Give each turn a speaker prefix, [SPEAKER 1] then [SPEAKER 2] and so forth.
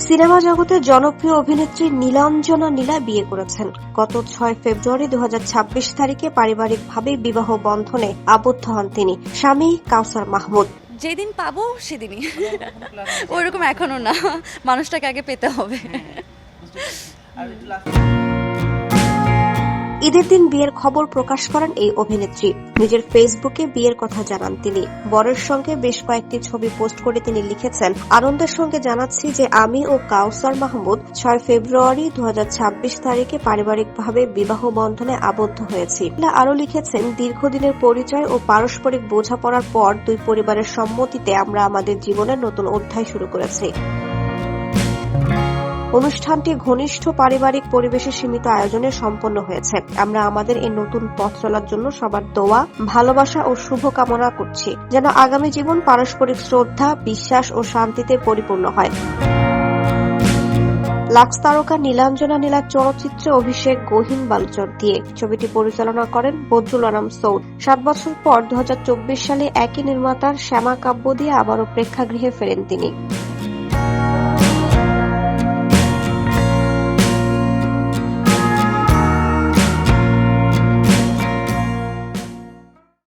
[SPEAKER 1] Cinema জগতের জনপ্রিয় অভিনেত্রী নীলাঞ্জনা নীলা বিয়ে করেছেন। গত 6 ফেব্রুয়ারি 2026 তারিখে পারিবারিকভাবে বিবাহ বন্ধনে আবদ্ধ হন তিনি। স্বামী কাউসার মাহমুদ।
[SPEAKER 2] যেদিন পাবো সেদিনই, ওইরকম এখনো না, মানুষটাকে আগে পেতে হবে।
[SPEAKER 1] ঈদের দিন বিয়ের খবর প্রকাশ করেন এই অভিনেত্রী। নিজের ফেসবুকে বিয়ের কথা জানান তিনি। বরের সঙ্গে বেশ কয়েকটি ছবি পোস্ট করে তিনি লিখেছেন, আনন্দের সঙ্গে জানাচ্ছি যে আমি ও কাউসার মাহমুদ 6 ফেব্রুয়ারি 2026 তারিখে পারিবারিকভাবে বিবাহ বন্ধনে আবদ্ধ হয়েছি। আরো লিখেছেন, দীর্ঘদিনের পরিচয় ও পারস্পরিক বোঝাপড়ার পর দুই পরিবারের সম্মতিতে আমরা আমাদের জীবনের নতুন অধ্যায় শুরু করেছি। অনুষ্ঠানটি ঘনিষ্ঠ পারিবারিক পরিবেশে সীমিত আয়োজনে সম্পন্ন হয়েছে। আমরা আমাদের এই নতুন পথ চলার জন্য সবার দোয়া, ভালোবাসা ও শুভকামনা করছি, যেন আগামী জীবন পারস্পরিক শ্রদ্ধা, বিশ্বাস ও শান্তিতে পরিপূর্ণ হয়। লাক্স তারকা নীলাঞ্জনা নীলার চলচ্চিত্রে অভিষেক গহীন বালুচর দিয়ে। ছবিটি পরিচালনা করেন বদরুল আনাম সৌদ। 7 বছর পর 2024 সালে একই নির্মাতার শ্যামা কাব্য দিয়ে আবারও প্রেক্ষাগৃহে ফেরেন তিনি।